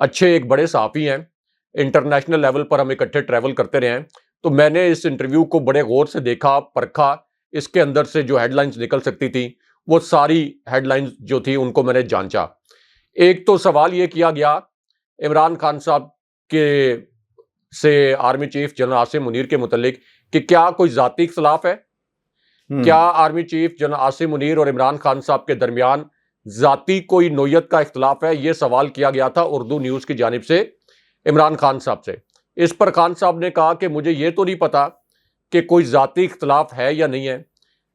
اچھے ایک بڑے صحافی ہیں, انٹرنیشنل لیول پر ہم اکٹھے ٹریول کرتے رہے ہیں, تو میں نے اس انٹرویو کو بڑے غور سے دیکھا, پرکھا. اس کے اندر سے جو ہیڈ لائنز نکل سکتی تھی وہ ساری ہیڈ لائنز جو تھی ان کو میں نے جانچا. ایک تو سوال یہ کیا گیا عمران خان صاحب کے سے army chief general Asim Munir کے متعلق کہ کیا کوئی ذاتی اختلاف ہے, کیا army chief general Asim Munir اور عمران خان صاحب کے درمیان ذاتی کوئی نوعیت کا اختلاف ہے. یہ سوال کیا گیا تھا اردو نیوز کی جانب سے عمران خان صاحب سے. اس پر خان صاحب نے کہا کہ مجھے یہ تو نہیں پتا کہ کوئی ذاتی اختلاف ہے یا نہیں ہے,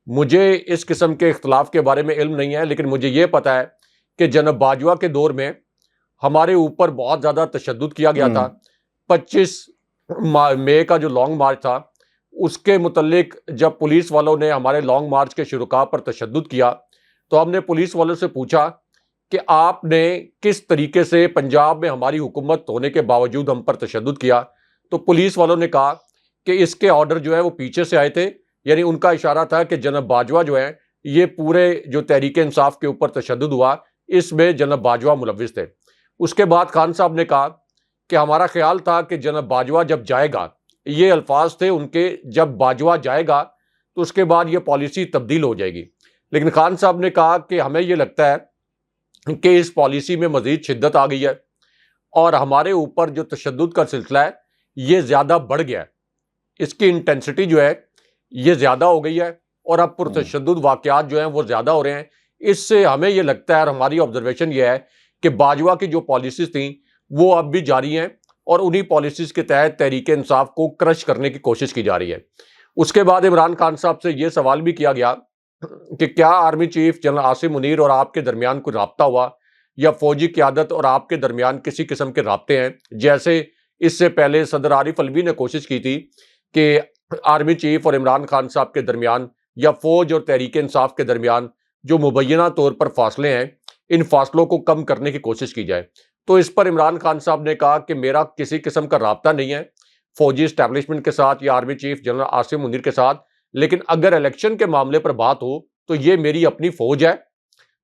مجھے اس قسم کے اختلاف کے بارے میں علم نہیں ہے, لیکن مجھے یہ پتا ہے کہ جناب باجوہ کے دور میں ہمارے اوپر بہت زیادہ تشدد کیا گیا تھا. 25 مئی کا جو لانگ مارچ تھا اس کے متعلق جب پولیس والوں نے ہمارے لانگ مارچ کے شرکاء پر تشدد کیا تو ہم نے پولیس والوں سے پوچھا کہ آپ نے کس طریقے سے پنجاب میں ہماری حکومت ہونے کے باوجود ہم پر تشدد کیا. تو پولیس والوں نے کہا کہ اس کے آرڈر جو ہے وہ پیچھے سے آئے تھے, یعنی ان کا اشارہ تھا کہ جناب باجوہ جو ہے یہ پورے جو تحریک انصاف کے اوپر تشدد ہوا اس میں جناب باجوہ ملوث تھے. اس کے بعد خان صاحب نے کہا کہ ہمارا خیال تھا کہ جناب باجوہ جب جائے گا, یہ الفاظ تھے ان کے, جب باجوہ جائے گا تو اس کے بعد یہ پالیسی تبدیل ہو جائے گی. لیکن خان صاحب نے کہا کہ ہمیں یہ لگتا ہے کہ اس پالیسی میں مزید شدت آ گئی ہے اور ہمارے اوپر جو تشدد کا سلسلہ ہے یہ زیادہ بڑھ گیا ہے, اس کی انٹینسٹی جو ہے یہ زیادہ ہو گئی ہے اور اب پرتشدد واقعات جو ہیں وہ زیادہ ہو رہے ہیں. اس سے ہمیں یہ لگتا ہے اور ہماری آبزرویشن یہ ہے کہ باجوہ کی جو پالیسیز تھیں وہ اب بھی جاری ہیں اور انہی پالیسیز کے تحت تحریک انصاف کو کرش کرنے کی کوشش کی جا رہی ہے. اس کے بعد عمران خان صاحب سے یہ سوال بھی کیا گیا کہ کیا army chief general Asim Munir اور آپ کے درمیان کوئی رابطہ ہوا یا فوجی قیادت اور آپ کے درمیان کسی قسم کے رابطے ہیں, جیسے اس سے پہلے صدر عارف الوی نے کوشش کی تھی کہ آرمی چیف اور عمران خان صاحب کے درمیان یا فوج اور تحریک انصاف کے درمیان جو مبینہ طور پر فاصلے ہیں ان فاصلوں کو کم کرنے کی کوشش کی جائے. تو اس پر عمران خان صاحب نے کہا کہ میرا کسی قسم کا رابطہ نہیں ہے فوجی اسٹیبلشمنٹ کے ساتھ یا army chief general Asim Munir کے ساتھ, لیکن اگر الیکشن کے معاملے پر بات ہو تو یہ میری اپنی فوج ہے,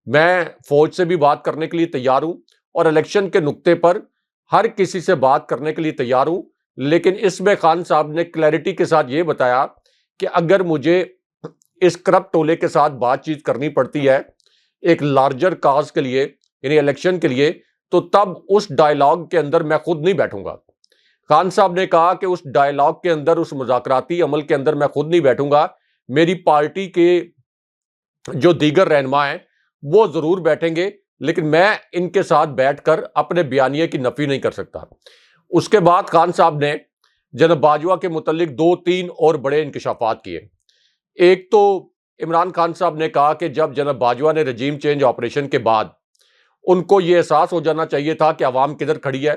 میں فوج سے بھی بات کرنے کے لیے تیار ہوں اور الیکشن کے نقطے پر ہر کسی سے بات کرنے کے لیے تیار ہوں. لیکن اس میں خان صاحب نے کلیئرٹی کے ساتھ یہ بتایا کہ اگر مجھے اس کرپٹ ٹولے کے ساتھ بات چیت کرنی پڑتی ہے ایک لارجر کاز کے لیے یعنی الیکشن کے لیے, تو تب اس ڈائلاگ کے اندر میں خود نہیں بیٹھوں گا. خان صاحب نے کہا کہ اس ڈائلاگ کے اندر, اس مذاکراتی عمل کے اندر میں خود نہیں بیٹھوں گا, میری پارٹی کے جو دیگر رہنما ہیں وہ ضرور بیٹھیں گے, لیکن میں ان کے ساتھ بیٹھ کر اپنے بیانیے کی نفی نہیں کر سکتا. اس کے بعد خان صاحب نے جناب باجوہ کے متعلق 2-3 اور بڑے انکشافات کیے. ایک تو عمران خان صاحب نے کہا کہ جب جناب باجوہ نے رجیم چینج آپریشن کے بعد ان کو یہ احساس ہو جانا چاہیے تھا کہ عوام کدھر کھڑی ہے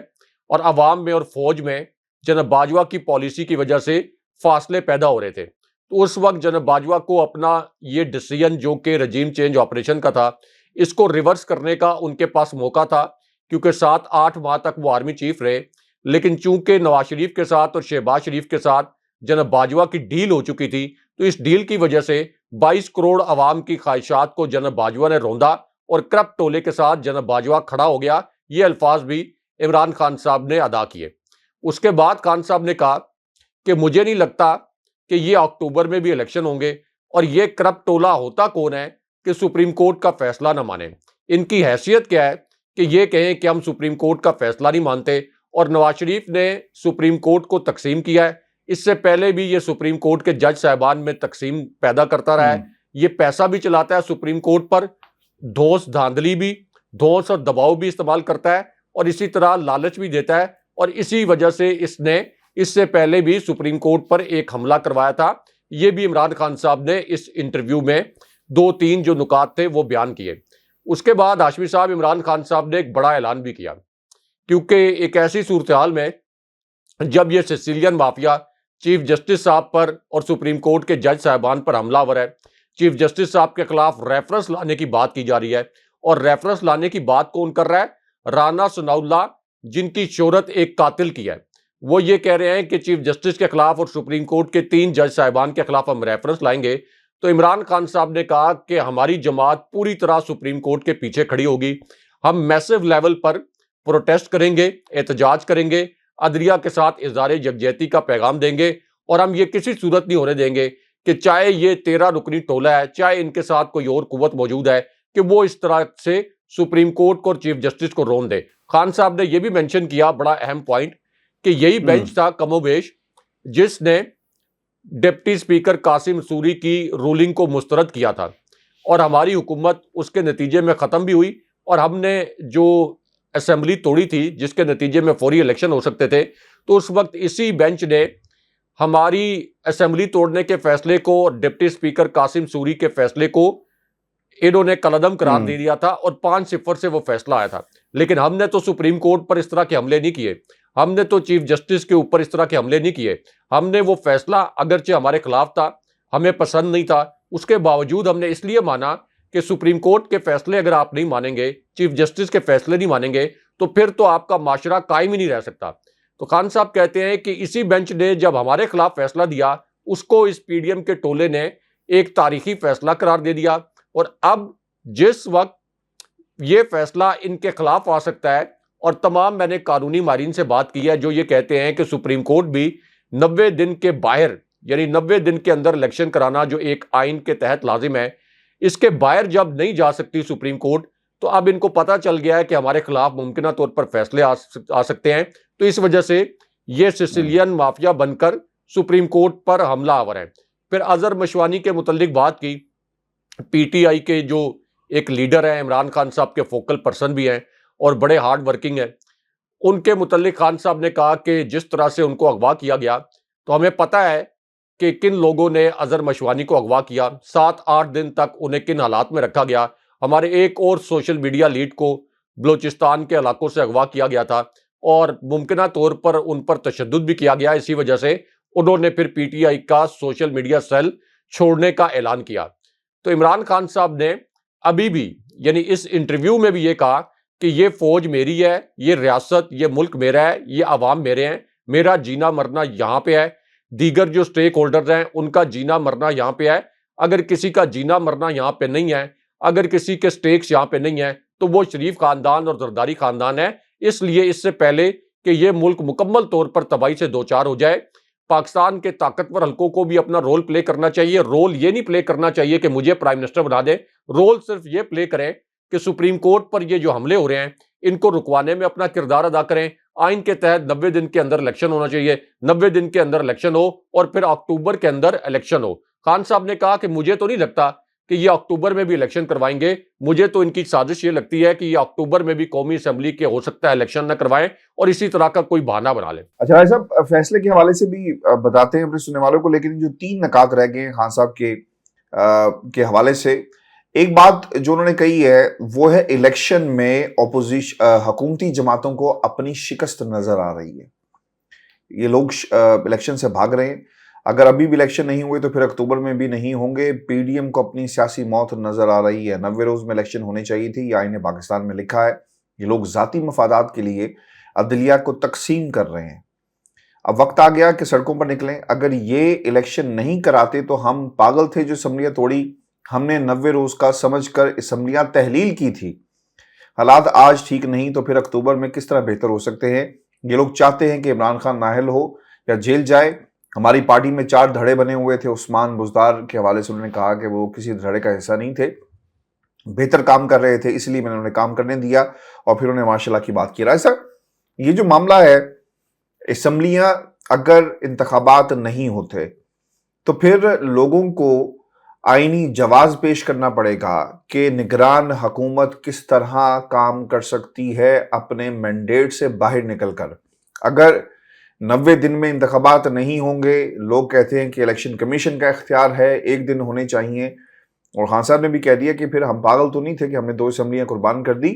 اور عوام میں اور فوج میں جناب باجوہ کی پالیسی کی وجہ سے فاصلے پیدا ہو رہے تھے, تو اس وقت جناب باجوہ کو اپنا یہ ڈیسیژن جو کہ رجیم چینج آپریشن کا تھا اس کو ریورس کرنے کا ان کے پاس موقع تھا, کیونکہ 7-8 ماہ تک وہ آرمی چیف رہے. لیکن چونکہ نواز شریف کے ساتھ اور شہباز شریف کے ساتھ جناب باجوہ کی ڈیل ہو چکی تھی, تو اس ڈیل کی وجہ سے 22 کروڑ عوام کی خواہشات کو جناب باجوہ نے روندا اور کرپٹ ٹولے کے ساتھ جناب باجوہ کھڑا ہو گیا. یہ الفاظ بھی عمران خان صاحب نے ادا کیے. اس کے بعد خان صاحب نے کہا کہ مجھے نہیں لگتا کہ یہ اکتوبر میں بھی الیکشن ہوں گے, اور یہ کرپٹ ٹولہ ہوتا کون ہے کہ سپریم کورٹ کا فیصلہ نہ مانے. ان کی حیثیت کیا ہے کہ یہ کہیں کہ ہم سپریم کورٹ کا فیصلہ نہیں مانتے, اور نواز شریف نے سپریم کورٹ کو تقسیم کیا ہے. اس سے پہلے بھی یہ سپریم کورٹ کے جج صاحبان میں تقسیم پیدا کرتا رہا ہے, یہ پیسہ بھی چلاتا ہے سپریم کورٹ پر, دھوس دھاندلی بھی, دھوس اور دباؤ بھی استعمال کرتا ہے, اور اسی طرح لالچ بھی دیتا ہے, اور اسی وجہ سے اس نے اس سے پہلے بھی سپریم کورٹ پر ایک حملہ کروایا تھا. یہ بھی عمران خان صاحب نے اس انٹرویو میں 2-3 جو نکات تھے وہ بیان کیے. اس کے بعد ہاشمی صاحب عمران خان صاحب نے ایک بڑا اعلان بھی کیا, کیونکہ ایک ایسی صورتحال میں جب یہ سیسیلین مافیا چیف جسٹس صاحب پر اور سپریم کورٹ کے جج صاحبان پر حملہ آور ہے, چیف جسٹس صاحب کے خلاف ریفرنس لانے کی بات کی جا رہی ہے, اور ریفرنس لانے کی بات کون کر رہا ہے؟ رانا ثناء اللہ, جن کی شہرت ایک قاتل کی ہے. وہ یہ کہہ رہے ہیں کہ چیف جسٹس کے خلاف اور سپریم کورٹ کے 3 جج صاحبان کے خلاف ہم ریفرنس لائیں گے. تو عمران خان صاحب نے کہا کہ ہماری جماعت پوری طرح سپریم کورٹ کے پیچھے کھڑی ہوگی, ہم میسو لیول پر پروٹیسٹ کریں گے, احتجاج کریں گے, عدلیہ کے ساتھ اظہار یکجہتی کا پیغام دیں گے, اور ہم یہ کسی صورت نہیں ہونے دیں گے کہ چاہے یہ 13 رکنی ٹولہ ہے, چاہے ان کے ساتھ کوئی اور قوت موجود ہے, کہ وہ اس طرح سے سپریم کورٹ کو اور چیف جسٹس کو رون دے. خان صاحب نے یہ بھی مینشن کیا, بڑا اہم پوائنٹ, کہ یہی بینچ تھا کم و بیش جس نے ڈپٹی اسپیکر قاسم سوری کی رولنگ کو مسترد کیا تھا, اور ہماری حکومت اس کے نتیجے میں ختم بھی ہوئی, اور ہم نے جو اسمبلی توڑی تھی جس کے نتیجے میں فوری الیکشن ہو سکتے تھے, تو اس وقت اسی بینچ نے ہماری اسمبلی توڑنے کے فیصلے کو, ڈپٹی اسپیکر قاسم سوری کے فیصلے کو انہوں نے کالعدم قرار دے دیا تھا, اور 5-0 سے وہ فیصلہ آیا تھا. لیکن ہم نے تو سپریم کورٹ پر اس طرح کے حملے نہیں کیے, ہم نے تو چیف جسٹس کے اوپر اس طرح کے حملے نہیں کیے. ہم نے وہ فیصلہ اگرچہ ہمارے خلاف تھا, ہمیں پسند نہیں تھا, اس کے باوجود ہم نے اس لیے مانا کہ سپریم کورٹ کے فیصلے اگر آپ نہیں مانیں گے, چیف جسٹس کے فیصلے نہیں مانیں گے, تو پھر تو آپ کا معاشرہ قائم ہی نہیں رہ سکتا. تو خان صاحب کہتے ہیں کہ اسی بینچ نے جب ہمارے خلاف فیصلہ دیا, اس کو اس پی ڈی ایم کے ٹولے نے ایک تاریخی فیصلہ قرار دے دیا, اور اب جس وقت یہ فیصلہ ان کے خلاف آ سکتا ہے, اور تمام میں نے قانونی ماہرین سے بات کی ہے جو یہ کہتے ہیں کہ سپریم کورٹ بھی 90 دن کے باہر, یعنی 90 دن کے اندر الیکشن کرانا جو ایک آئین کے تحت لازم ہے, اس کے باہر جب نہیں جا سکتی سپریم کورٹ, تو اب ان کو پتہ چل گیا ہے کہ ہمارے خلاف ممکنہ طور پر فیصلے آ سکتے ہیں. تو اس وجہ سے یہ سسیلین مافیا بن کر سپریم کورٹ پر حملہ آور ہیں. پھر اظہر مشوانی کے متعلق بات کی, پی ٹی آئی کے جو ایک لیڈر ہیں, عمران خان صاحب کے فوکل پرسن بھی ہیں اور بڑے ہارڈ ورکنگ ہیں, ان کے متعلق خان صاحب نے کہا کہ جس طرح سے ان کو اغوا کیا گیا, تو ہمیں پتہ ہے کہ کن لوگوں نے اظہر مشوانی کو اغوا کیا, 7-8 دن تک انہیں کن حالات میں رکھا گیا. ہمارے ایک اور سوشل میڈیا لیڈ کو بلوچستان کے علاقوں سے اغوا کیا گیا تھا, اور ممکنہ طور پر ان پر تشدد بھی کیا گیا. اسی وجہ سے انہوں نے پھر پی ٹی آئی کا سوشل میڈیا سیل چھوڑنے کا اعلان کیا. تو عمران خان صاحب نے ابھی بھی, یعنی اس انٹرویو میں بھی یہ کہا کہ یہ فوج میری ہے, یہ ریاست, یہ ملک میرا ہے, یہ عوام میرے ہیں, میرا جینا مرنا یہاں پہ ہے, دیگر جو سٹیک ہولڈرز ہیں ان کا جینا مرنا یہاں پہ ہے. اگر کسی کا جینا مرنا یہاں پہ نہیں ہے, اگر کسی کے سٹیکس یہاں پہ نہیں ہیں, تو وہ شریف خاندان اور زرداری خاندان ہے. اس لیے اس سے پہلے کہ یہ ملک مکمل طور پر تباہی سے دوچار ہو جائے, پاکستان کے طاقتور حلقوں کو بھی اپنا رول پلے کرنا چاہیے. رول یہ نہیں پلے کرنا چاہیے کہ مجھے پرائم منسٹر بنا دیں, رول صرف یہ پلے کریں کہ سپریم کورٹ پر یہ جو حملے ہو رہے ہیں ان کو رکوانے میں اپنا کردار ادا کریں. آئین کے تحت 90 دن کے اندر الیکشن ہونا چاہیے, 90 دن کے اندر الیکشن ہو, اور پھر اکتوبر کے اندر الیکشن ہو. خان صاحب نے کہا کہ مجھے تو نہیں لگتا کہ یہ اکتوبر میں بھی الیکشن کروائیں گے, مجھے تو ان کی سازش یہ لگتی ہے کہ یہ اکتوبر میں بھی قومی اسمبلی کے ہو سکتا ہے الیکشن نہ کروائیں, اور اسی طرح کا کوئی بہانہ بنا لیں. اچھا بھائی صاحب, فیصلے کے حوالے سے بھی بتاتے ہیں اپنے سننے والوں کو, لیکن جو 3 نکات رہ گئے ہیں خان صاحب کے حوالے سے, ایک بات جو انہوں نے کہی ہے وہ ہے الیکشن میں حکومتی جماعتوں کو اپنی شکست نظر آ رہی ہے. یہ لوگ الیکشن سے بھاگ رہے ہیں, اگر ابھی بھی الیکشن نہیں ہوئے تو پھر اکتوبر میں بھی نہیں ہوں گے. پی ڈی ایم کو اپنی سیاسی موت نظر آ رہی ہے. 90 روز میں الیکشن ہونے چاہیے تھی, یہ آئین پاکستان میں لکھا ہے. یہ لوگ ذاتی مفادات کے لیے عدلیہ کو تقسیم کر رہے ہیں. اب وقت آ گیا کہ سڑکوں پر نکلیں. اگر یہ الیکشن نہیں کراتے تو ہم پاگل تھے جو اسمبلیاں توڑی, ہم نے 90 روز کا سمجھ کر اسمبلیاں تحلیل کی تھی. حالات آج ٹھیک نہیں تو پھر اکتوبر میں کس طرح بہتر ہو سکتے ہیں. یہ لوگ چاہتے ہیں کہ عمران خان نااہل ہو یا جیل جائے. ہماری پارٹی میں 4 دھڑے بنے ہوئے تھے. عثمان بزدار کے حوالے سے انہوں نے کہا کہ وہ کسی دھڑے کا حصہ نہیں تھے, بہتر کام کر رہے تھے, اس لیے میں نے انہیں کام کرنے دیا, اور پھر انہیں ماشاء اللہ کی بات کی. ایسا یہ جو معاملہ ہے, اسمبلیاں اگر انتخابات نہیں ہوتے تو پھر لوگوں کو آئینی جواز پیش کرنا پڑے گا کہ نگران حکومت کس طرح کام کر سکتی ہے اپنے مینڈیٹ سے باہر نکل کر. اگر 90 دن میں انتخابات نہیں ہوں گے, لوگ کہتے ہیں کہ الیکشن کمیشن کا اختیار ہے, 1 دن ہونے چاہیے, اور خان صاحب نے بھی کہہ دیا کہ پھر ہم پاگل تو نہیں تھے کہ ہم نے 2 اسمبلیاں قربان کر دی.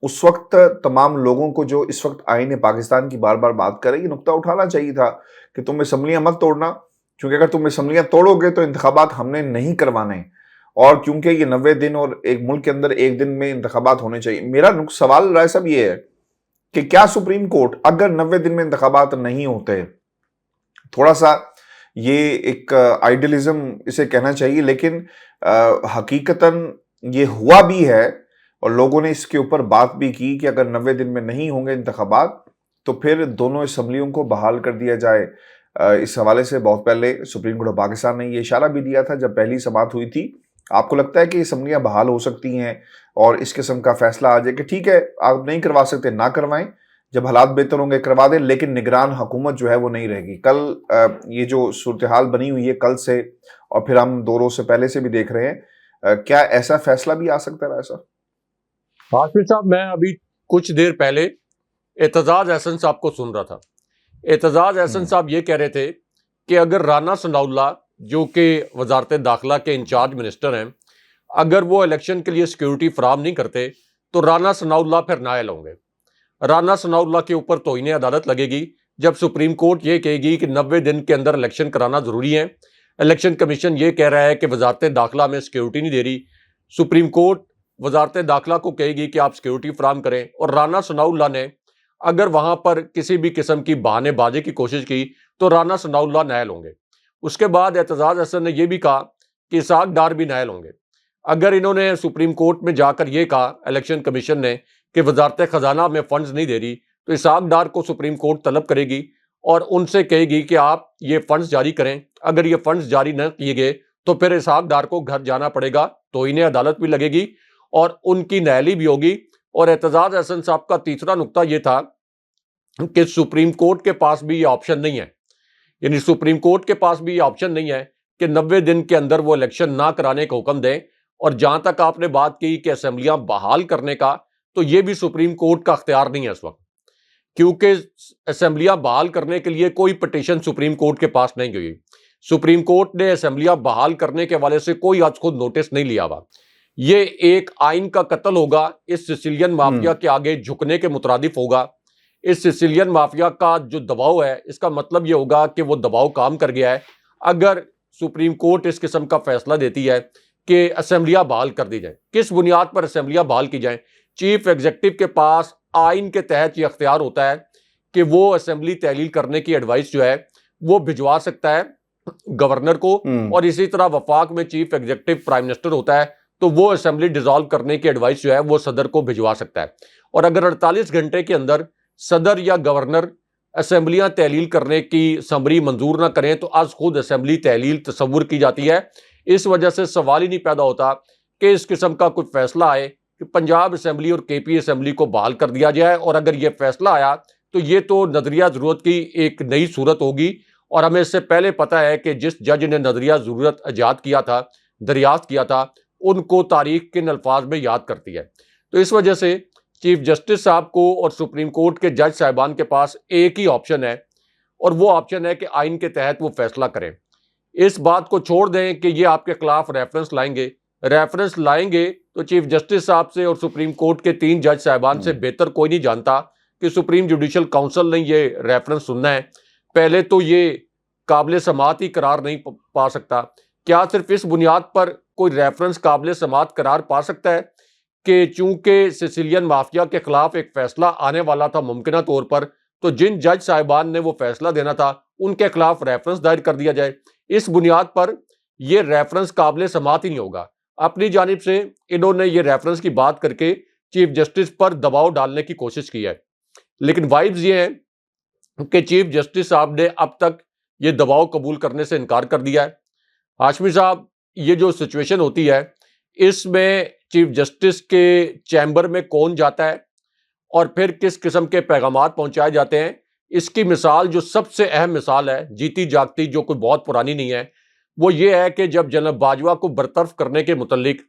اس وقت تمام لوگوں کو جو اس وقت آئین پاکستان کی بار بار بات کرے, یہ نقطہ اٹھانا چاہیے تھا کہ تم اسمبلیاں مت توڑنا, کیونکہ اگر تم اسمبلیاں توڑو گے تو انتخابات ہم نے نہیں کروانے, اور کیونکہ یہ 90 دن اور ایک ملک کے اندر 1 دن میں انتخابات ہونے چاہیے. میرا سوال رائے صاحب یہ ہے کہ کیا سپریم کورٹ اگر 90 دن میں انتخابات نہیں ہوتے, تھوڑا سا یہ ایک آئیڈیلزم اسے کہنا چاہیے, لیکن حقیقتاً یہ ہوا بھی ہے, اور لوگوں نے اس کے اوپر بات بھی کی کہ اگر 90 دن میں نہیں ہوں گے انتخابات تو پھر دونوں اسمبلیوں کو بحال کر دیا جائے۔ اس حوالے سے بہت پہلے سپریم کورٹ آف پاکستان نے یہ اشارہ بھی دیا تھا جب پہلی سماعت ہوئی تھی۔ آپ کو لگتا ہے کہ اسمبلیاں بحال ہو سکتی ہیں اور اس قسم کا فیصلہ آ جائے کہ ٹھیک ہے آپ نہیں کروا سکتے نہ کروائیں، جب حالات بہتر ہوں گے کروا دیں، لیکن نگران حکومت جو ہے وہ نہیں رہے گی؟ کل یہ جو صورتحال بنی ہوئی ہے کل سے اور پھر ہم 2 روز سے پہلے سے بھی دیکھ رہے ہیں، کیا ایسا فیصلہ بھی آ سکتا ہے ایسا؟ ہاشمی صاحب، میں ابھی کچھ دیر پہلے اعتزاز احسن صاحب کو سن رہا تھا۔ اعتزاز احسن صاحب یہ کہہ رہے تھے کہ اگر رانا ثناء اللہ جو کہ وزارت داخلہ کے انچارج منسٹر ہیں، اگر وہ الیکشن کے لیے سیکیورٹی فراہم نہیں کرتے تو رانا ثناء اللہ پھر نائل ہوں گے۔ رانا ثناء اللہ کے اوپر توہین عدالت لگے گی جب سپریم کورٹ یہ کہے گی کہ 90 دن کے اندر الیکشن کرانا ضروری ہے۔ الیکشن کمیشن یہ کہہ رہا ہے کہ وزارت داخلہ میں سیکیورٹی نہیں دے رہی، سپریم کورٹ وزارت داخلہ کو کہے گی کہ آپ سیکیورٹی فراہم کریں، اور رانا ثناء اللہ نے اگر وہاں پر کسی بھی قسم کی بہانے بازی کی کوشش کی تو رانا ثناء اللہ نائل ہوں گے۔ اس کے بعد اعتزاز احسن نے یہ بھی کہا کہ اسحاق ڈار بھی نائل ہوں گے۔ اگر انہوں نے سپریم کورٹ میں جا کر یہ کہا الیکشن کمیشن نے کہ وزارت خزانہ میں فنڈز نہیں دے رہی، تو اسحاق ڈار کو سپریم کورٹ طلب کرے گی اور ان سے کہے گی کہ آپ یہ فنڈز جاری کریں۔ اگر یہ فنڈز جاری نہ کیے گئے تو پھر اسحاق ڈار کو گھر جانا پڑے گا، توہین عدالت بھی لگے گی اور ان کی نائلی بھی ہوگی۔ اور اعتزاز احسن صاحب کا تیسرا نقطہ یہ تھا کہ سپریم کورٹ کے پاس بھی یہ آپشن نہیں ہے، یعنی سپریم کورٹ کے پاس بھی یہ آپشن نہیں ہے کہ 90 دن کے اندر وہ الیکشن نہ کرانے کا حکم دیں۔ اور جہاں تک آپ نے بات کی کہ اسمبلیاں بحال کرنے کا، تو یہ بھی سپریم کورٹ کا اختیار نہیں ہے اس وقت، کیونکہ اسمبلیاں بحال کرنے کے لیے کوئی پٹیشن سپریم کورٹ کے پاس نہیں گئی۔ سپریم کورٹ نے اسمبلیاں بحال کرنے کے حوالے سے کوئی آج خود نوٹس نہیں لیا ہوا۔ یہ ایک آئین کا قتل ہوگا، اس سیسیلین مافیا کے آگے جھکنے کے مترادف ہوگا۔ اس سیسیلین مافیا کا جو دباؤ ہے، اس کا مطلب یہ ہوگا کہ وہ دباؤ کام کر گیا ہے۔ اگر سپریم کورٹ اس قسم کا فیصلہ دیتی ہے کہ اسمبلیاں بحال کر دی جائیں، کس بنیاد پر اسمبلیاں بحال کی جائیں؟ چیف ایگزیکٹو کے پاس آئین کے تحت یہ اختیار ہوتا ہے کہ وہ اسمبلی تحلیل کرنے کی ایڈوائس جو ہے وہ بھجوا سکتا ہے گورنر کو، اور اسی طرح وفاق میں چیف ایگزیکٹو پرائم منسٹر ہوتا ہے تو وہ اسمبلی ڈیزالو کرنے کی ایڈوائس جو ہے وہ صدر کو بھجوا سکتا ہے۔ اور اگر 48 گھنٹے کے اندر صدر یا گورنر اسمبلیاں تحلیل کرنے کی سمری منظور نہ کریں تو از خود اسمبلی تحلیل تصور کی جاتی ہے۔ اس وجہ سے سوال ہی نہیں پیدا ہوتا کہ اس قسم کا کوئی فیصلہ آئے کہ پنجاب اسمبلی اور کے پی اسمبلی کو بحال کر دیا جائے، اور اگر یہ فیصلہ آیا تو یہ تو نظریہ ضرورت کی ایک نئی صورت ہوگی۔ اور ہمیں اس سے پہلے پتہ ہے کہ جس جج نے نظریہ ضرورت ایجاد کیا تھا، دریافت کیا تھا، ان کو تاریخ کن الفاظ میں یاد کرتی ہے۔ تو اس وجہ سے چیف جسٹس صاحب کو اور سپریم کورٹ کے جج صاحبان کے پاس ایک ہی آپشن ہے، اور وہ آپشن ہے کہ آئین کے تحت وہ فیصلہ کریں۔ اس بات کو چھوڑ دیں کہ یہ آپ کے خلاف ریفرنس لائیں گے تو چیف جسٹس صاحب سے اور سپریم کورٹ کے 3 جج صاحبان سے بہتر کوئی نہیں جانتا کہ سپریم جوڈیشل کونسل نے یہ ریفرنس سننا ہے۔ پہلے تو یہ قابل سماعت ہی قرار نہیں پا سکتا۔ کیا صرف اس بنیاد پر کوئی ریفرنس قابل سماعت قرار پا سکتا ہے کہ چونکہ سیسیلین مافیا کے خلاف ایک فیصلہ آنے والا تھا ممکنہ طور پر، تو جن جج صاحبان نے وہ فیصلہ دینا تھا ان کے خلاف ریفرنس دائر کر دیا جائے؟ اس بنیاد پر یہ ریفرنس قابل سماعت ہی نہیں ہوگا۔ اپنی جانب سے انہوں نے یہ ریفرنس کی بات کر کے چیف جسٹس پر دباؤ ڈالنے کی کوشش کی ہے، لیکن وائبز یہ ہیں کہ چیف جسٹس صاحب نے اب تک یہ دباؤ قبول کرنے سے انکار کر دیا ہے۔ ہاشمی صاحب، یہ جو سچویشن ہوتی ہے اس میں چیف جسٹس کے چیمبر میں کون جاتا ہے اور پھر کس قسم کے پیغامات پہنچائے جاتے ہیں، اس کی مثال جو سب سے اہم مثال ہے، جیتی جاگتی، جو کوئی بہت پرانی نہیں ہے، وہ یہ ہے کہ جب جناب باجوہ کو برطرف کرنے کے متعلق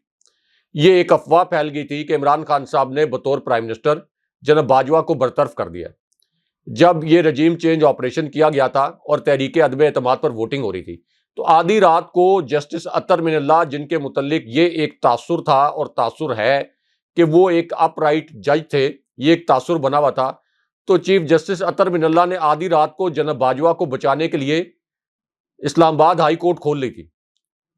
یہ ایک افواہ پھیل گئی تھی کہ عمران خان صاحب نے بطور پرائم منسٹر جناب باجوہ کو برطرف کر دیا، جب یہ رجیم چینج آپریشن کیا گیا تھا اور تحریک عدم اعتماد پر ووٹنگ ہو رہی تھی، تو آدھی رات کو جسٹس اطہر من اللہ، جن کے متعلق یہ ایک تاثر تھا اور تاثر ہے کہ وہ ایک اپ رائٹ جج تھے، یہ ایک تاثر بنا ہوا تھا، تو چیف جسٹس اطہر من اللہ نے آدھی رات کو جناب باجوہ کو بچانے کے لیے اسلام آباد ہائی کورٹ کھول لی تھی،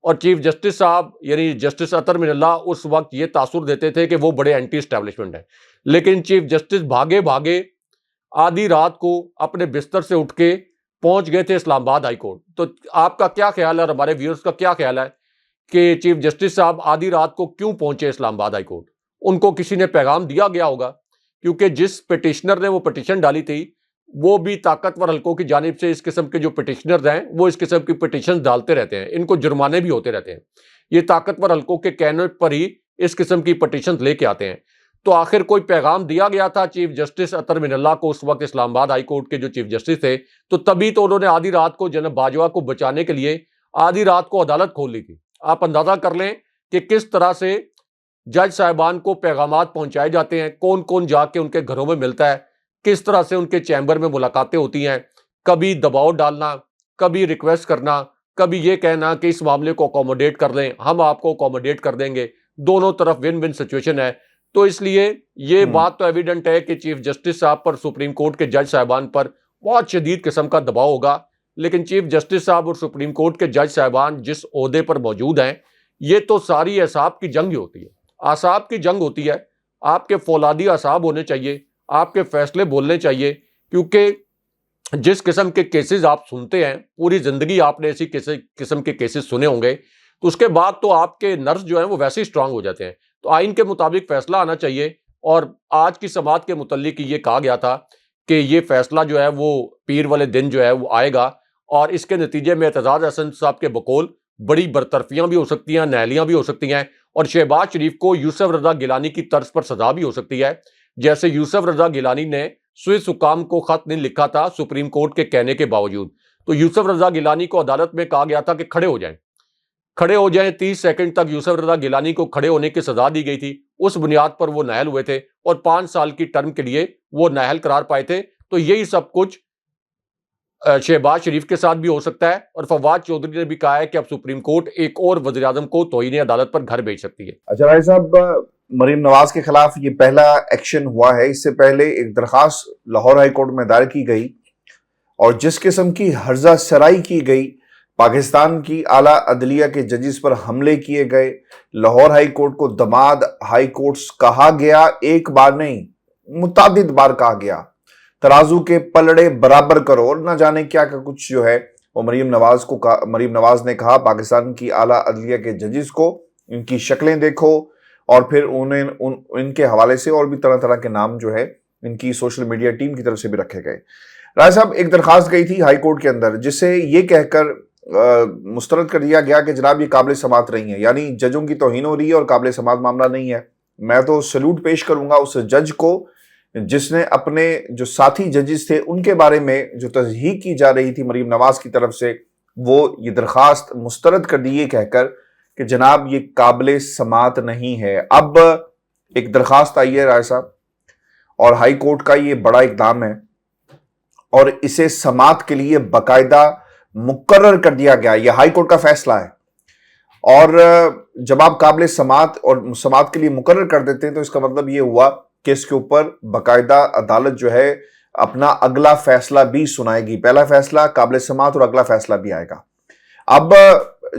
اور چیف جسٹس صاحب یعنی جسٹس اطہر من اللہ اس وقت یہ تاثر دیتے تھے کہ وہ بڑے اینٹی اسٹیبلشمنٹ ہیں، لیکن چیف جسٹس بھاگے آدھی رات کو اپنے بستر سے اٹھ کے پہنچ گئے تھے اسلام آباد ہائی کورٹ۔ تو آپ کا کیا خیال ہے اور ہمارے ویورز کا کیا خیال ہے کہ چیف جسٹس صاحب آدھی رات کو کیوں پہنچے اسلام آباد ہائی کورٹ؟ ان کو کسی نے پیغام دیا گیا ہوگا، کیونکہ جس پٹیشنر نے وہ پٹیشن ڈالی تھی وہ بھی طاقتور حلقوں کی جانب سے اس قسم کے جو پٹیشنرز ہیں وہ اس قسم کی پٹیشن ڈالتے رہتے ہیں، ان کو جرمانے بھی ہوتے رہتے ہیں، یہ طاقتور حلقوں کے کہنے پر ہی اس قسم کی پٹیشن لے کے آتے ہیں۔ تو آخر کوئی پیغام دیا گیا تھا چیف جسٹس اطہر من اللہ کو، اس وقت اسلام آباد ہائی کورٹ کے جو چیف جسٹس تھے، تو تبھی تو انہوں نے آدھی رات کو جناب باجوہ کو بچانے کے لیے آدھی رات کو عدالت کھول لی تھی۔ آپ اندازہ کر لیں کہ کس طرح سے جج صاحبان کو پیغامات پہنچائے جاتے ہیں، کون کون جا کے ان کے گھروں میں ملتا ہے، کس طرح سے ان کے چیمبر میں ملاقاتیں ہوتی ہیں، کبھی دباؤ ڈالنا، کبھی ریکویسٹ کرنا، کبھی یہ کہنا کہ اس معاملے کو اکوموڈیٹ کر لیں، ہم آپ کو اکوموڈیٹ کر دیں گے، دونوں طرف ون ون سچویشن ہے۔ تو اس لیے یہ بات تو ایویڈنٹ ہے کہ چیف جسٹس صاحب پر، سپریم کورٹ کے جج صاحبان پر بہت شدید قسم کا دباؤ ہوگا، لیکن چیف جسٹس صاحب اور سپریم کورٹ کے جج صاحبان جس عہدے پر موجود ہیں، یہ تو ساری اعصاب کی جنگ ہی ہوتی ہے، اعصاب کی جنگ ہوتی ہے۔ آپ کے فولادی اعصاب ہونے چاہیے، آپ کے فیصلے بولنے چاہیے، کیونکہ جس قسم کے کیسز آپ سنتے ہیں، پوری زندگی آپ نے ایسی قسم کے کیسز سنے ہوں گے، تو اس کے بعد تو آپ کے نرس جو ہیں وہ ویسے ہی اسٹرانگ ہو جاتے ہیں۔ تو آئین کے مطابق فیصلہ آنا چاہیے، اور آج کی سماعت کے متعلق یہ کہا گیا تھا کہ یہ فیصلہ جو ہے وہ پیر والے دن جو ہے وہ آئے گا، اور اس کے نتیجے میں اعتزاز احسن صاحب کے بقول بڑی برطرفیاں بھی ہو سکتی ہیں، نااہلیاں بھی ہو سکتی ہیں، اور شہباز شریف کو یوسف رضا گیلانی کی طرز پر سزا بھی ہو سکتی ہے، جیسے یوسف رضا گیلانی نے سوئس حکام کو خط نہیں لکھا تھا سپریم کورٹ کے کہنے کے باوجود، تو یوسف رضا گیلانی کو عدالت میں کہا گیا تھا کہ کھڑے ہو جائیں، 30 سیکنڈ تک یوسف رضا گیلانی کو کھڑے ہونے کی سزا دی گئی تھی، اس بنیاد پر وہ نااہل ہوئے تھے، اور 5 سال کی ٹرم کے لیے وہ نااہل قرار پائے تھے۔ تو یہی سب کچھ شہباز شریف کے ساتھ بھی ہو سکتا ہے، اور فواد چودھری نے بھی کہا ہے کہ اب سپریم کورٹ ایک اور وزیر اعظم کو توہین عدالت پر گھر بھیج سکتی ہے۔ اچھا رائی صاحب، مریم نواز کے خلاف یہ پہلا ایکشن ہوا ہے، اس سے پہلے ایک درخواست لاہور ہائی کورٹ میں دائر کی گئی، اور جس قسم کی ہرزہ سرائی کی گئی، پاکستان کی اعلیٰ عدلیہ کے ججز پر حملے کیے گئے، لاہور ہائی کورٹ کو دماد ہائی کورٹس کہا گیا، ایک بار نہیں متعدد بار کہا گیا، ترازو کے پلڑے برابر کرو، اور نہ جانے کیا کہ کچھ جو ہے وہ مریم نواز نے کہا پاکستان کی اعلیٰ عدلیہ کے ججز کو، ان کی شکلیں دیکھو، اور پھر ان کے حوالے سے اور بھی طرح طرح کے نام جو ہے ان کی سوشل میڈیا ٹیم کی طرف سے بھی رکھے گئے۔ رائے صاحب، ایک درخواست گئی تھی ہائی کورٹ کے اندر جسے یہ کہہ کر مسترد کر دیا گیا کہ جناب یہ قابل سماعت نہیں ہے، یعنی ججوں کی توہین ہو رہی ہے اور قابل سماعت معاملہ نہیں ہے۔ میں تو سلوٹ پیش کروں گا اس جج کو جس نے اپنے جو ساتھی ججز تھے ان کے بارے میں جو تصحیح کی جا رہی تھی مریم نواز کی طرف سے، وہ یہ درخواست مسترد کر دی کہہ کر کہ جناب یہ قابل سماعت نہیں ہے۔ اب ایک درخواست آئی ہے رائے صاحب، اور ہائی کورٹ کا یہ بڑا اقدام ہے، اور اسے سماعت کے لیے باقاعدہ مقرر کر دیا گیا، یہ ہائی کورٹ کا فیصلہ ہے، اور جب آپ قابل سماعت اور سماعت کے لیے مقرر کر دیتے ہیں تو اس کا مطلب یہ ہوا کہ اس کے اوپر باقاعدہ عدالت جو ہے اپنا اگلا فیصلہ بھی سنائے گی، پہلا فیصلہ قابل سماعت اور اگلا فیصلہ بھی آئے گا۔ اب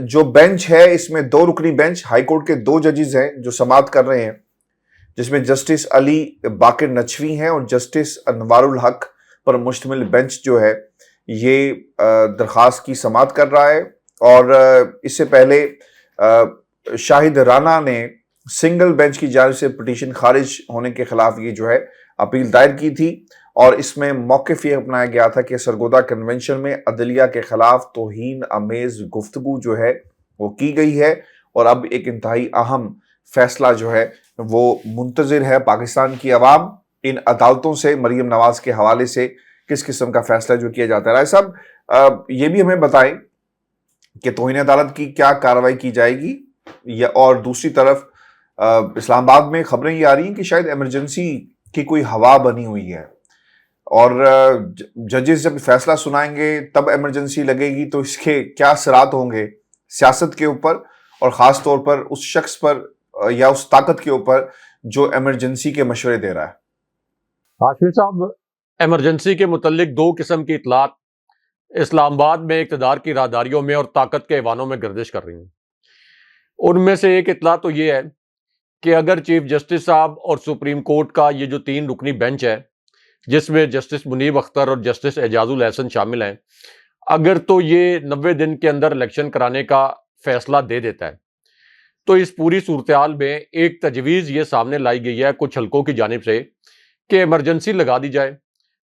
جو بینچ ہے اس میں 2 رکنی بینچ، ہائی کورٹ کے 2 ججز ہیں جو سماعت کر رہے ہیں، جس میں جسٹس علی باقر نچوی ہیں اور جسٹس انوار الحق پر مشتمل بینچ جو ہے یہ درخواست کی سماعت کر رہا ہے۔ اور اس سے پہلے شاہد رانا نے سنگل بینچ کی جانب سے پٹیشن خارج ہونے کے خلاف یہ جو ہے اپیل دائر کی تھی، اور اس میں موقف یہ اپنایا گیا تھا کہ سرگودا کنونشن میں عدلیہ کے خلاف توہین آمیز گفتگو جو ہے وہ کی گئی ہے، اور اب ایک انتہائی اہم فیصلہ جو ہے وہ منتظر ہے پاکستان کی عوام ان عدالتوں سے، مریم نواز کے حوالے سے کس قسم کا فیصلہ جو کیا جاتا ہے۔ رائے صاحب، یہ بھی ہمیں بتائیں کہ توہین عدالت کی کیا کارروائی کی جائے گی، اور دوسری طرف اسلام آباد میں خبریں یہ آ رہی ہیں کہ شاید ایمرجنسی کی کوئی ہوا بنی ہوئی ہے، اور ججز جب فیصلہ سنائیں گے تب ایمرجنسی لگے گی، تو اس کے کیا اثرات ہوں گے سیاست کے اوپر، اور خاص طور پر اس شخص پر یا اس طاقت کے اوپر جو ایمرجنسی کے مشورے دے رہا ہے۔ ہاشمی صاحب، ایمرجنسی کے متعلق 2 قسم کی اطلاعات اسلام آباد میں اقتدار کی راہداریوں میں اور طاقت کے ایوانوں میں گردش کر رہی ہیں۔ ان میں سے ایک اطلاع تو یہ ہے کہ اگر چیف جسٹس صاحب اور سپریم کورٹ کا یہ جو 3 رکنی بینچ ہے جس میں جسٹس منیب اختر اور جسٹس اعجاز الحسن شامل ہیں، اگر تو یہ 90 دن کے اندر الیکشن کرانے کا فیصلہ دے دیتا ہے تو اس پوری صورتحال میں ایک تجویز یہ سامنے لائی گئی ہے کچھ حلقوں کی جانب سے کہ ایمرجنسی لگا دی جائے،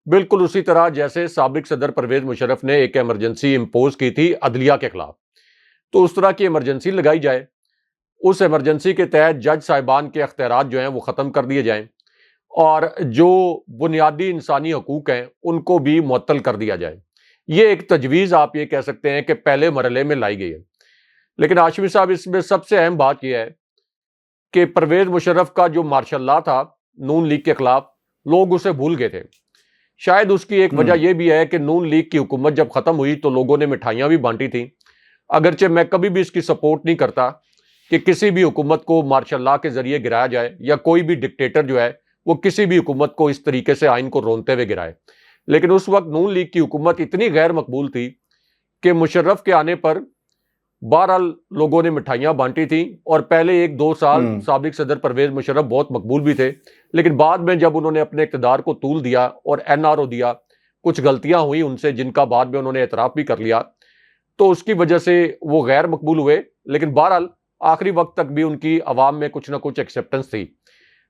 بالکل اسی طرح جیسے سابق صدر پرویز مشرف نے ایک ایمرجنسی امپوز کی تھی عدلیہ کے خلاف، تو اس طرح کی ایمرجنسی لگائی جائے۔ اس ایمرجنسی کے تحت جج صاحبان کے اختیارات جو ہیں وہ ختم کر دیے جائیں، اور جو بنیادی انسانی حقوق ہیں ان کو بھی معطل کر دیا جائے۔ یہ ایک تجویز آپ یہ کہہ سکتے ہیں کہ پہلے مرحلے میں لائی گئی ہے۔ لیکن ہاشمی صاحب اس میں سب سے اہم بات یہ ہے کہ پرویز مشرف کا جو مارشل لا تھا نون لیگ کے خلاف، لوگ اسے بھول گئے تھے۔ شاید اس کی ایک وجہ یہ بھی ہے کہ نون لیگ کی حکومت جب ختم ہوئی تو لوگوں نے مٹھائیاں بھی بانٹی تھیں، اگرچہ میں کبھی بھی اس کی سپورٹ نہیں کرتا کہ کسی بھی حکومت کو مارشل لا کے ذریعے گرایا جائے، یا کوئی بھی ڈکٹیٹر جو ہے وہ کسی بھی حکومت کو اس طریقے سے آئین کو رونتے ہوئے گرائے۔ لیکن اس وقت نون لیگ کی حکومت اتنی غیر مقبول تھی کہ مشرف کے آنے پر بہرحال لوگوں نے مٹھائیاں بانٹی تھیں، اور پہلے 1-2 سال سابق صدر پرویز مشرف بہت مقبول بھی تھے، لیکن بعد میں جب انہوں نے اپنے اقتدار کو طول دیا اور NRO دیا، کچھ غلطیاں ہوئی ان سے جن کا بعد میں انہوں نے اعتراف بھی کر لیا، تو اس کی وجہ سے وہ غیر مقبول ہوئے۔ لیکن بہرحال آخری وقت تک بھی ان کی عوام میں کچھ نہ کچھ ایکسیپٹنس تھی۔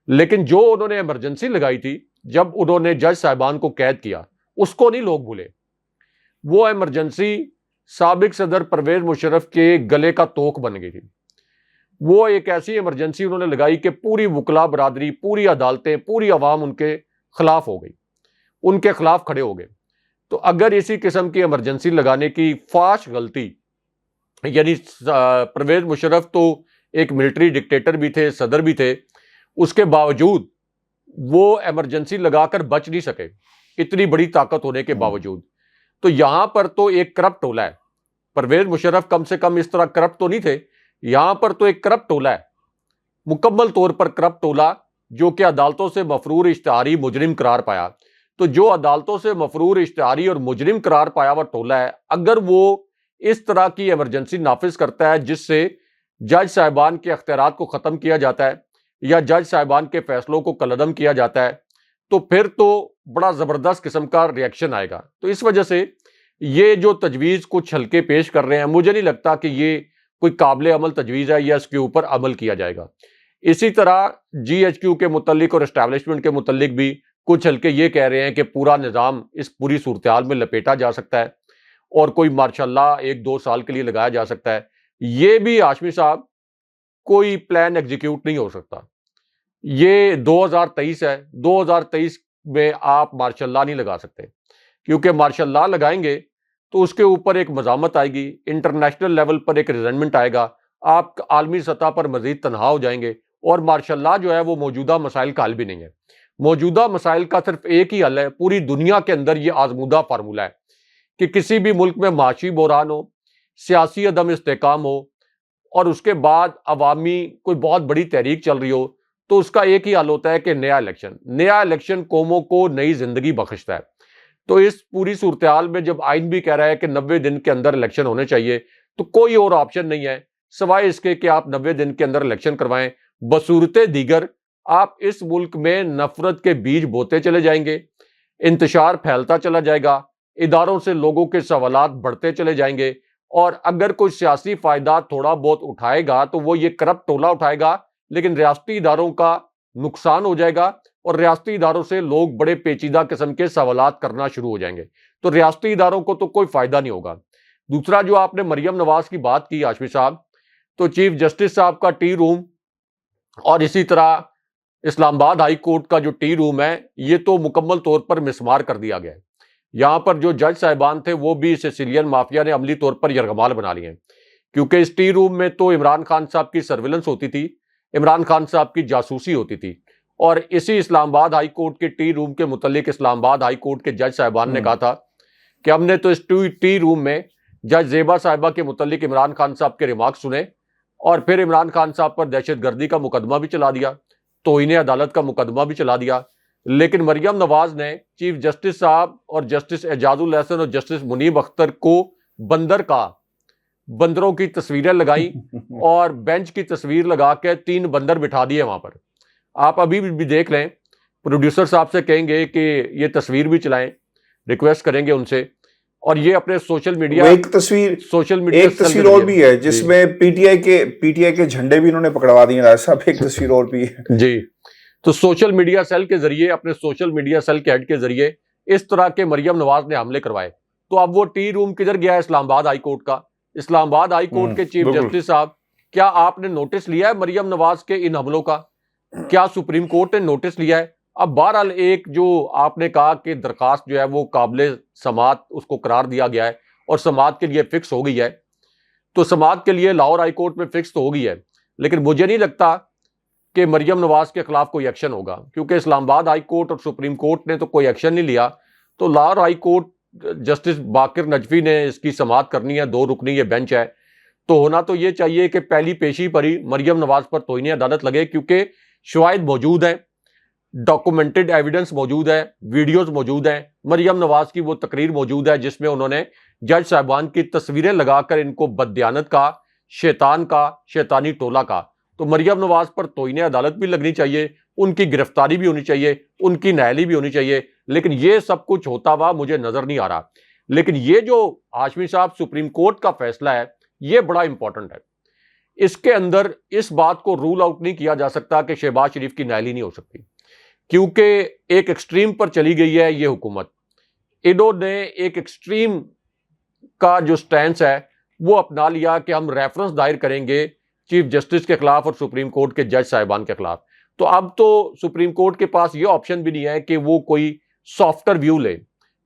لیکن جو انہوں نے ایمرجنسی لگائی تھی جب انہوں نے جج صاحبان کو قید کیا، اس کو نہیں لوگ بھولے۔ وہ ایمرجنسی سابق صدر پرویز مشرف کے گلے کا توق بن گئی تھی۔ وہ ایک ایسی ایمرجنسی انہوں نے لگائی کہ پوری وکلا برادری، پوری عدالتیں، پوری عوام ان کے خلاف ہو گئی، ان کے خلاف کھڑے ہو گئے۔ تو اگر اسی قسم کی ایمرجنسی لگانے کی فاش غلطی، یعنی پرویز مشرف تو ایک ملٹری ڈکٹیٹر بھی تھے، صدر بھی تھے، اس کے باوجود وہ ایمرجنسی لگا کر بچ نہیں سکے، اتنی بڑی طاقت ہونے کے باوجود۔ تو یہاں پر تو ایک کرپٹ ٹولہ ہے، پرویز مشرف کم سے کم اس طرح کرپٹ تو نہیں تھے، یہاں پر تو ایک کرپٹ ٹولہ ہے، مکمل طور پر کرپٹ ٹولہ، جو کہ عدالتوں سے مفرور اشتہاری مجرم قرار پایا۔ تو جو عدالتوں سے مفرور اشتہاری اور مجرم قرار پایا ہوا ٹولہ ہے، اگر وہ اس طرح کی ایمرجنسی نافذ کرتا ہے جس سے جج صاحبان کے اختیارات کو ختم کیا جاتا ہے یا جج صاحبان کے فیصلوں کو کالعدم کیا جاتا ہے، تو پھر تو بڑا زبردست قسم کا ریئیکشن آئے گا۔ تو اس وجہ سے یہ جو تجویز کچھ حلقے پیش کر رہے ہیں، مجھے نہیں لگتا کہ یہ کوئی قابل عمل تجویز ہے یا اس کے اوپر عمل کیا جائے گا۔ اسی طرح GHQ کے متعلق اور اسٹیبلشمنٹ کے متعلق بھی کچھ حلقے یہ کہہ رہے ہیں کہ پورا نظام اس پوری صورتحال میں لپیٹا جا سکتا ہے اور کوئی مارشل لا 1-2 سال کے لیے لگایا جا سکتا ہے۔ یہ بھی ہاشمی صاحب کوئی پلان ایگزیکیوٹ نہیں ہو سکتا۔ یہ 2023 ہے، 2023 میں آپ مارشل لا نہیں لگا سکتے، کیونکہ مارشل لا لگائیں گے تو اس کے اوپر ایک مزاحمت آئے گی، انٹرنیشنل لیول پر ایک ریزنمنٹ آئے گا، آپ عالمی سطح پر مزید تنہا ہو جائیں گے، اور مارشل لا جو ہے وہ موجودہ مسائل کا حل بھی نہیں ہے۔ موجودہ مسائل کا صرف ایک ہی حل ہے، پوری دنیا کے اندر یہ آزمودہ فارمولہ ہے کہ کسی بھی ملک میں معاشی بحران ہو، سیاسی عدم استحکام ہو، اور اس کے بعد عوامی کوئی بہت بڑی تحریک چل رہی ہو، تو اس کا ایک ہی حل ہوتا ہے کہ نیا الیکشن قوموں کو نئی زندگی بخشتا ہے۔ تو اس پوری صورتحال میں جب آئین بھی کہہ رہا ہے کہ 90 دن کے اندر الیکشن ہونے چاہیے، تو کوئی اور آپشن نہیں ہے سوائے اس کے کہ آپ 90 دن کے اندر الیکشن کروائیں۔ بصورت دیگر آپ اس ملک میں نفرت کے بیج بوتے چلے جائیں گے، انتشار پھیلتا چلا جائے گا، اداروں سے لوگوں کے سوالات بڑھتے چلے جائیں گے، اور اگر کوئی سیاسی فائدہ تھوڑا بہت اٹھائے گا تو وہ یہ کرپٹ ٹولہ اٹھائے گا، لیکن ریاستی اداروں کا نقصان ہو جائے گا، اور ریاستی اداروں سے لوگ بڑے پیچیدہ قسم کے سوالات کرنا شروع ہو جائیں گے، تو ریاستی اداروں کو تو کوئی فائدہ نہیں ہوگا۔ دوسرا جو آپ نے مریم نواز کی بات کی ہاشمی صاحب، تو چیف جسٹس صاحب کا ٹی روم اور اسی طرح اسلام آباد ہائی کورٹ کا جو ٹی روم ہے، یہ تو مکمل طور پر مسمار کر دیا گیا ہے۔ یہاں پر جو جج صاحبان تھے وہ بھی سیسیلین مافیا نے عملی طور پر یرغمال بنا لیے ہیں، کیونکہ اس ٹی روم میں تو عمران خان صاحب کی سرویلنس ہوتی تھی، عمران خان صاحب کی جاسوسی ہوتی تھی، اور اسی اسلام آباد ہائی کورٹ کے ٹی روم کے متعلق اسلام آباد ہائی کورٹ کے جج صاحبان نے کہا تھا کہ ہم نے تو اس ٹی روم میں جج زیبا صاحبہ کے متعلق عمران خان صاحب کے ریمارکس سنے، اور پھر عمران خان صاحب پر دہشت گردی کا مقدمہ بھی چلا دیا، توہین عدالت کا مقدمہ بھی چلا دیا۔ لیکن مریم نواز نے چیف جسٹس صاحب اور جسٹس اعجاز الحسن اور جسٹس منیب اختر کو بندر کا، بندروں کی تصویریں لگائیں اور بینچ کی تصویر لگا کے 3 بندر بٹھا دیے وہاں پر۔ آپ ابھی بھی دیکھ لیں، پروڈیوسر صاحب سے کہیں گے کہ یہ تصویر بھی چلائیں، ریکویسٹ کریں گے ان سے، اور یہ اپنے سوشل میڈیا ایک تصویر اور بھی ہے جس میں پی ٹی آئی کے جھنڈے بھی انہوں نے پکڑوا دیے راج صاحب، ایک تصویر اور بھی ہے جی. تو سوشل میڈیا سیل کے ذریعے، اپنے سوشل میڈیا سیل کے ہیڈ کے ذریعے اس طرح کے مریم نواز نے حملے کروائے. تو اب وہ ٹی روم کدھر گیا ہے؟ اسلام آباد ہائی کورٹ کا. اسلام آباد ہائی کورٹ کے چیف جسٹس صاحب، کیا آپ نے نوٹس لیا ہے مریم نواز کے ان حملوں کا؟ کیا سپریم کورٹ نے نوٹس لیا ہے؟ اب بہرحال ایک جو آپ نے کہا کہ درخواست جو ہے وہ قابل سماعت اس کو قرار دیا گیا ہے اور سماعت کے لیے فکس ہو گئی ہے، تو سماعت کے لیے لاہور ہائی کورٹ میں فکس تو ہو گئی ہے، لیکن مجھے نہیں لگتا کہ مریم نواز کے خلاف کوئی ایکشن ہوگا، کیونکہ اسلام آباد ہائی کورٹ اور سپریم کورٹ نے تو کوئی ایکشن نہیں لیا. تو Lahore high court justice Baqir Najafi نے اس کی سماعت کرنی ہے، 2 رکنی یہ بینچ ہے. تو ہونا تو یہ چاہیے کہ پہلی پیشی پر ہی مریم نواز پر توہین عدالت لگے، کیونکہ شواہد موجود ہیں، ڈاکومنٹڈ ایویڈنس موجود ہے، ویڈیوز موجود ہیں. مریم نواز کی وہ تقریر موجود ہے جس میں انہوں نے جج صاحبان کی تصویریں لگا کر ان کو بددیانت کا، شیطان کا، شیطانی ٹولہ کا. تو مریم نواز پر توہین عدالت بھی لگنی چاہیے، ان کی گرفتاری بھی ہونی چاہیے، ان کی نااہلی بھی ہونی چاہیے، لیکن یہ سب کچھ ہوتا ہوا مجھے نظر نہیں آ رہا. لیکن یہ جو ہاشمی صاحب سپریم کورٹ کا فیصلہ ہے یہ بڑا امپورٹنٹ ہے. اس کے اندر اس بات کو رول آؤٹ نہیں کیا جا سکتا کہ شہباز شریف کی نااہلی نہیں ہو سکتی، کیونکہ ایک ایکسٹریم پر چلی گئی ہے یہ حکومت. انہوں نے ایک ایکسٹریم کا جو سٹینس ہے وہ اپنا لیا کہ ہم ریفرنس دائر کریں گے چیف جسٹس کے خلاف اور سپریم کورٹ کے جج صاحبان کے خلاف. تو اب تو سپریم کورٹ کے پاس یہ آپشن بھی نہیں ہے کہ وہ کوئی سافٹر ویو لے.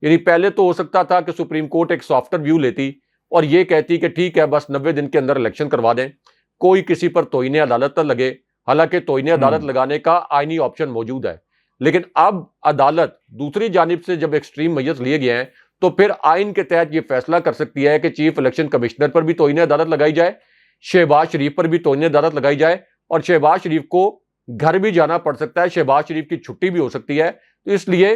یعنی پہلے تو ہو سکتا تھا کہ سپریم کورٹ ایک سافٹر ویو لیتی اور یہ کہتی کہ ٹھیک ہے بس 90 دن کے اندر الیکشن کروا دیں، کوئی کسی پر توہین عدالت نہ لگے. حالانکہ توہین عدالت لگانے کا آئینی آپشن موجود ہے، لیکن اب عدالت دوسری جانب سے جب ایکسٹریم میجرز لیے گئے ہیں تو پھر آئین کے تحت یہ فیصلہ کر سکتی ہے کہ چیف الیکشن کمشنر پر بھی توہین عدالت لگائی جائے، شہباز شریف پر بھی توہین عدالت لگائی جائے، اور شہباز شریف کو گھر بھی جانا پڑ سکتا ہے، شہباز شریف کی چھٹی بھی ہو سکتی ہے. تو اس لیے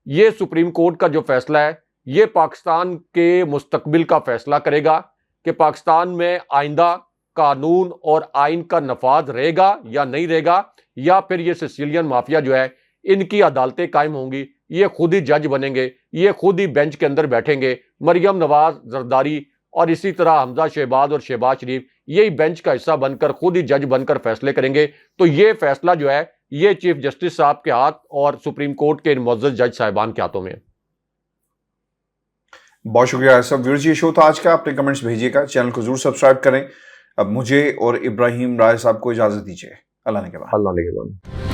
یہ سپریم کورٹ کا جو فیصلہ ہے یہ پاکستان کے مستقبل کا فیصلہ کرے گا کہ پاکستان میں آئندہ قانون اور آئین کا نفاذ رہے گا یا نہیں رہے گا، یا پھر یہ سیسیلین مافیا جو ہے ان کی عدالتیں قائم ہوں گی، یہ خود ہی جج بنیں گے، یہ خود ہی بینچ کے اندر بیٹھیں گے. مریم نواز، زرداری اور اسی طرح حمزہ شہباز اور شہباز شریف یہی بینچ کا حصہ بن کر خود ہی جج بن کر فیصلے کریں گے. تو یہ فیصلہ جو ہے یہ چیف جسٹس صاحب کے ہاتھ اور سپریم کورٹ کے ان معزز جج صاحبان کے ہاتھوں میں ہے. بہت شکریہ سب. ویورز یہ شو تھا آج کا. اپنے کمنٹس بھیجیے گا، چینل کو ضرور سبسکرائب کریں. اب مجھے اور ابراہیم راج صاحب کو اجازت دیجیے. اللہ نے کے بعد.